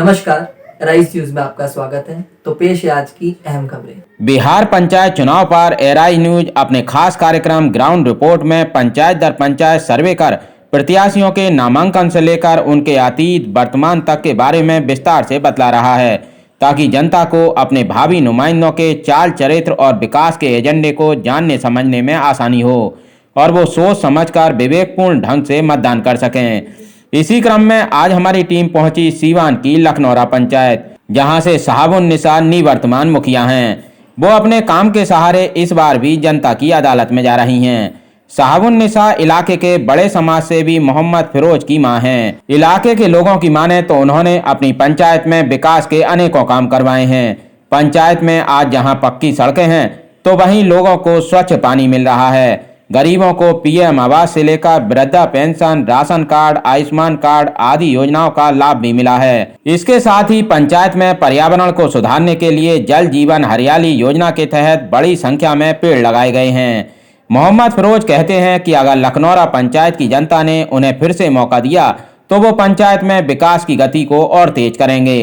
नमस्कार, rice news में आपका स्वागत है। तो पेश है आज की अहम खबरें। बिहार पंचायत चुनाव पर एराइज न्यूज अपने खास कार्यक्रम ग्राउंड रिपोर्ट में पंचायत दर पंचायत सर्वे कर प्रत्याशियों के नामांकन से लेकर उनके अतीत वर्तमान तक के बारे में विस्तार से बतला रहा है, ताकि जनता को अपने भावी नुमाइंदों के चाल चरित्र और विकास के एजेंडे को जानने समझने में आसानी हो और वो सोच समझकर विवेकपूर्ण ढंग से मतदान कर सकें। इसी क्रम में आज हमारी टीम पहुंची सीवान की लखनौरा पंचायत, जहां से साहब-उन-निसा निवर्तमान मुखिया हैं। वो अपने काम के सहारे इस बार भी जनता की अदालत में जा रही हैं। साहब-उन-निसा इलाके के बड़े समाज सेवी मोहम्मद फिरोज की मां हैं। इलाके के लोगों की माने तो उन्होंने अपनी पंचायत में विकास के अनेकों काम करवाए हैं। पंचायत में आज जहां पक्की सड़कें हैं तो वहीं लोगों को स्वच्छ पानी मिल रहा है। गरीबों को पीएम आवास से लेकर वृद्धा pension, ration card, Ayushman card आदि योजनाओं का लाभ भी मिला है। इसके साथ ही पंचायत में पर्यावरण को सुधारने के लिए जल जीवन हरियाली योजना के तहत बड़ी संख्या में पेड़ लगाए गए हैं। मोहम्मद फिरोज कहते हैं कि अगर लखनौरा पंचायत की जनता ने उन्हें फिर से मौका दिया तो वो पंचायत में विकास की गति को और तेज करेंगे।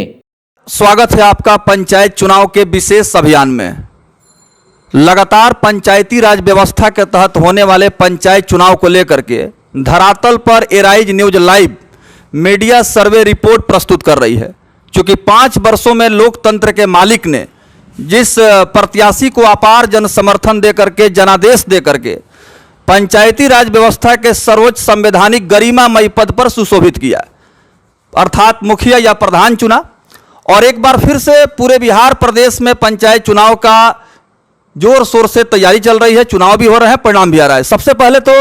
स्वागत है आपका पंचायत चुनाव के विशेष अभियान में। लगातार पंचायती राज व्यवस्था के तहत होने वाले पंचायत चुनाव को लेकर के धरातल पर arise news live media survey report प्रस्तुत कर रही है। क्योंकि 5 वर्षों में लोकतंत्र के मालिक ने जिस प्रत्याशी को अपार जन समर्थन दे करके, जनादेश दे करके पंचायती राज व्यवस्था के सर्वोच्च संवैधानिक गरिमामयी पद पर सुशोभित किया, अर्थात मुखिया या प्रधान चुना। और एक बार फिर से पूरे बिहार प्रदेश में पंचायत चुनाव का जोर शोर से तैयारी चल रही है। चुनाव भी हो रहे हैं, परिणाम भी आ रहा है। सबसे पहले तो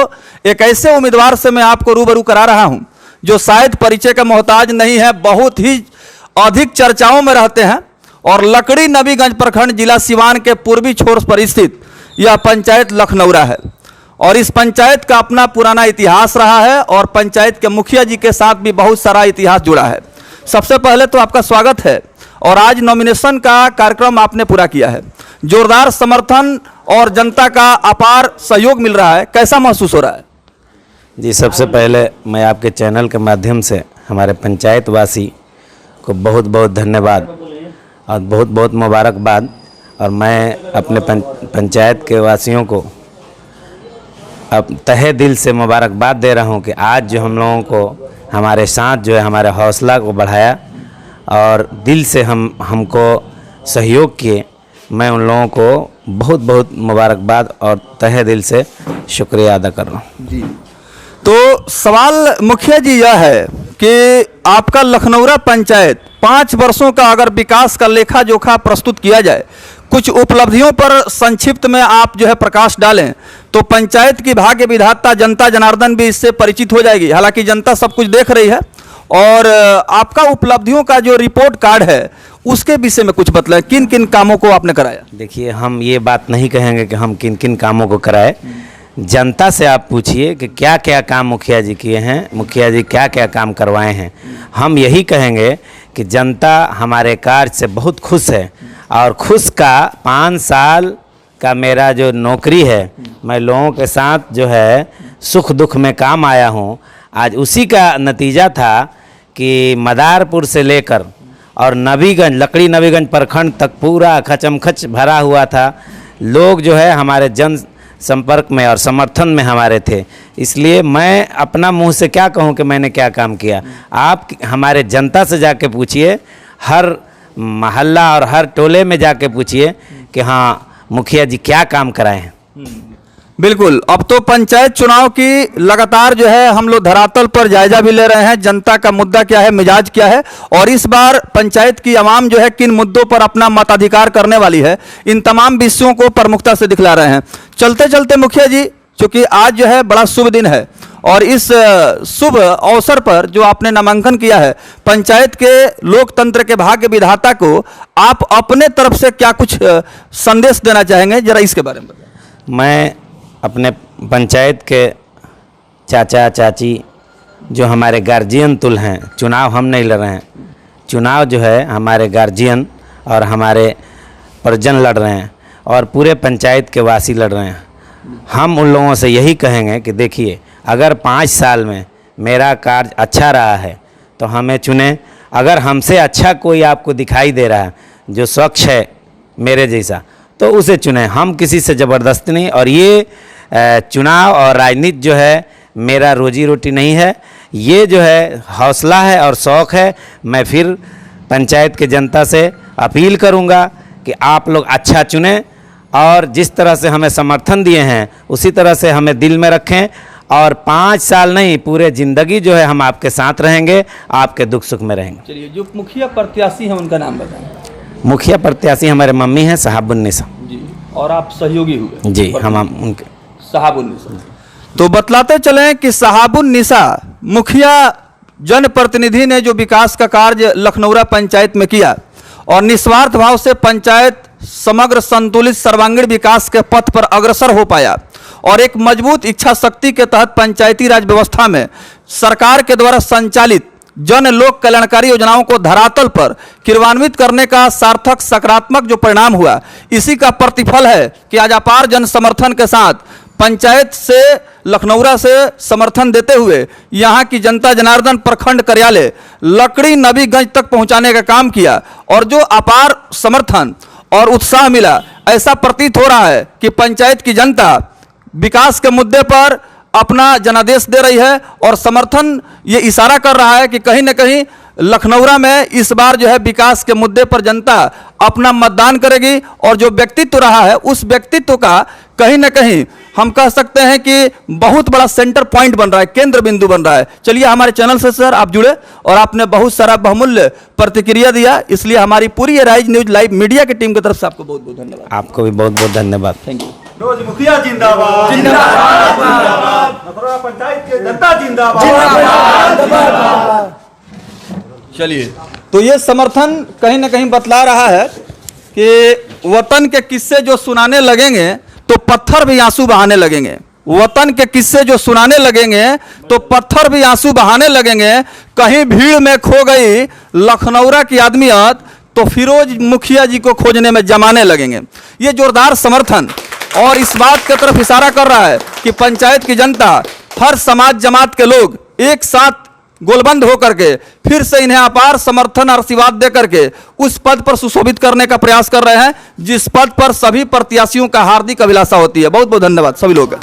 एक ऐसे उम्मीदवार से मैं आपको रूबरू करा रहा हूं जो शायद परिचय का मोहताज नहीं है, बहुत ही अधिक चर्चाओं में रहते हैं। और लकड़ी नबीगंज प्रखंड जिला सिवान के पूर्वी छोर पर स्थित यह पंचायत लखनौरा है। और इस पंचायत का अपना पुराना इतिहास रहा है और पंचायत के मुखिया जी के साथ भी बहुत सारा इतिहास जुड़ा है। सबसे पहले तो आपका स्वागत है। और आज नॉमिनेशन का कार्यक्रम आपने पूरा किया है, जोरदार समर्थन और जनता का अपार सहयोग मिल रहा है, कैसा महसूस हो रहा है? जी, सबसे पहले मैं आपके चैनल के माध्यम से हमारे पंचायत वासी को बहुत बहुत धन्यवाद और बहुत बहुत मुबारकबाद। और मैं अपने पंचायत के वासियों को अब तहे दिल से मुबारकबाद दे रहा हूं कि आज जो हम लोगों को हमारे साथ जो है हमारे हौसला को बढ़ाया और दिल से हमको सहयोग किए, मैं उन लोगों को बहुत बहुत मुबारकबाद और तहे दिल से शुक्रिया अदा कर रहा हूँ। जी, तो सवाल मुखिया जी यह है कि आपका लखनौरा पंचायत 5 वर्षों का अगर विकास का लेखा जोखा प्रस्तुत किया जाए, कुछ उपलब्धियों पर संक्षिप्त में आप जो है प्रकाश डालें तो पंचायत की भाग्य विधाता जनता जनार्दन भी इससे परिचित हो जाएगी। हालांकि जनता सब कुछ देख रही है। और आपका उपलब्धियों का जो रिपोर्ट कार्ड है उसके विषय में कुछ बतलाएं, किन किन कामों को आपने कराया? देखिए, हम ये बात नहीं कहेंगे कि हम किन किन कामों को कराए। जनता से आप पूछिए कि क्या क्या काम मुखिया जी किए हैं, मुखिया जी क्या क्या काम करवाए हैं। हम यही कहेंगे कि जनता हमारे कार्य से बहुत खुश है। और खुश का 5 साल का मेरा जो नौकरी है, मैं लोगों के साथ जो है सुख दुख में काम आया हूँ। आज उसी का नतीजा था कि मदारपुर से लेकर और नबीगंज, लकड़ी नबीगंज प्रखंड तक पूरा खचमखच भरा हुआ था। लोग जो है हमारे जन संपर्क में और समर्थन में हमारे थे। इसलिए मैं अपना मुंह से क्या कहूं कि मैंने क्या काम किया। आप हमारे जनता से जाके पूछिए, हर मोहल्ला और हर टोले में जाके पूछिए कि हाँ मुखिया जी क्या काम कराए हैं। बिल्कुल। अब तो पंचायत चुनाव की लगातार जो है हम लोग धरातल पर जायजा भी ले रहे हैं, जनता का मुद्दा क्या है, मिजाज क्या है, और इस बार पंचायत की आवाम जो है किन मुद्दों पर अपना मताधिकार करने वाली है, इन तमाम विषयों को प्रमुखता से दिखला रहे हैं। चलते चलते मुखिया जी, चूंकि आज जो है बड़ा शुभ दिन है और इस शुभ अवसर पर जो आपने नामांकन किया है, पंचायत के लोकतंत्र के भाग्य विधाता को आप अपने तरफ से क्या कुछ संदेश देना चाहेंगे, जरा इसके बारे में बताएं। मैं अपने पंचायत के चाचा चाची जो हमारे गार्जियन तुल हैं, चुनाव हम नहीं लड़ रहे हैं, चुनाव जो है हमारे गार्जियन और हमारे परिजन लड़ रहे हैं और पूरे पंचायत के वासी लड़ रहे हैं। हम उन लोगों से यही कहेंगे कि देखिए, अगर 5 साल में मेरा कार्य अच्छा रहा है तो हमें चुनें, अगर हमसे अच्छा कोई आपको दिखाई दे रहा है जो स्वच्छ है मेरे जैसा, तो उसे चुने। हम किसी से ज़बरदस्ती नहीं। और ये चुनाव और राजनीति जो है मेरा रोजी रोटी नहीं है, ये जो है हौसला है और शौक़ है। मैं फिर पंचायत के जनता से अपील करूंगा कि आप लोग अच्छा चुनें और जिस तरह से हमें समर्थन दिए हैं उसी तरह से हमें दिल में रखें। और 5 साल नहीं, पूरे ज़िंदगी जो है हम आपके साथ रहेंगे, आपके दुख सुख में रहेंगे। चलिए, जो मुखिया प्रत्याशी हैं उनका नाम बताएं। मुखिया प्रत्याशी हमारे मम्मी हैं साहबुन्निसा जी, और आप सहयोगी हुए? जी, हम उनके साहबुन्निसा। तो बतलाते चलें कि साहबुन्निसा मुखिया जनप्रतिनिधि ने जो विकास का कार्य लखनऊरा पंचायत में किया और निस्वार्थ भाव से पंचायत समग्र संतुलित सर्वांगीण विकास के पथ पर अग्रसर हो पाया और एक मजबूत इच्छा शक्ति के तहत पंचायती राज व्यवस्था में सरकार के द्वारा संचालित जन लोक कल्याणकारी योजनाओं को धरातल पर क्रियान्वित करने का सार्थक सकारात्मक जो परिणाम हुआ, इसी का प्रतिफल है कि आज अपार जन समर्थन के साथ पंचायत से लखनऊरा से समर्थन देते हुए यहाँ की जनता जनार्दन प्रखंड कार्यालय लकड़ी नबीगंज तक पहुँचाने का काम किया और जो अपार समर्थन और उत्साह मिला, ऐसा प्रतीत हो रहा है कि पंचायत की जनता विकास के मुद्दे पर अपना जनादेश दे रही है और समर्थन ये इशारा कर रहा है कि कहीं न कहीं लखनऊरा में इस बार जो है विकास के मुद्दे पर जनता अपना मतदान करेगी और जो व्यक्तित्व रहा है उस व्यक्तित्व का कहीं न कहीं हम कह सकते हैं कि बहुत बड़ा सेंटर पॉइंट बन रहा है, केंद्र बिंदु बन रहा है। चलिए, हमारे चैनल से सर आप जुड़े और आपने बहुत सारा बहुमूल्य प्रतिक्रिया दिया, इसलिए हमारी पूरी एराइज न्यूज लाइव मीडिया की टीम की तरफ से आपको बहुत बहुत धन्यवाद। आपको भी बहुत बहुत धन्यवाद। Thank you. रोज मुखिया जिंदाबाद, जिंदाबाद, लखनऊरा पंचायत के जनता जिंदाबाद, जिंदाबाद। चलिए, तो ये समर्थन कहीं ना कहीं बतला रहा है कि वतन के किस्से जो सुनाने लगेंगे तो पत्थर भी आंसू बहाने लगेंगे। वतन के किस्से जो सुनाने लगेंगे तो पत्थर भी आंसू बहाने लगेंगे। कहीं भीड़ में खो गई लखनऊरा की आदमियत तो फिरोज मुखिया जी को खोजने में जमाने लगेंगे। ये जोरदार समर्थन और इस बात की तरफ इशारा कर रहा है कि पंचायत की जनता, हर समाज जमात के लोग एक साथ गोलबंद होकर के फिर से इन्हें अपार समर्थन और आशीर्वाद दे करके उस पद पर सुशोभित करने का प्रयास कर रहे हैं जिस पद पर सभी प्रत्याशियों का हार्दिक अभिलाषा होती है। बहुत बहुत धन्यवाद सभी लोगों का।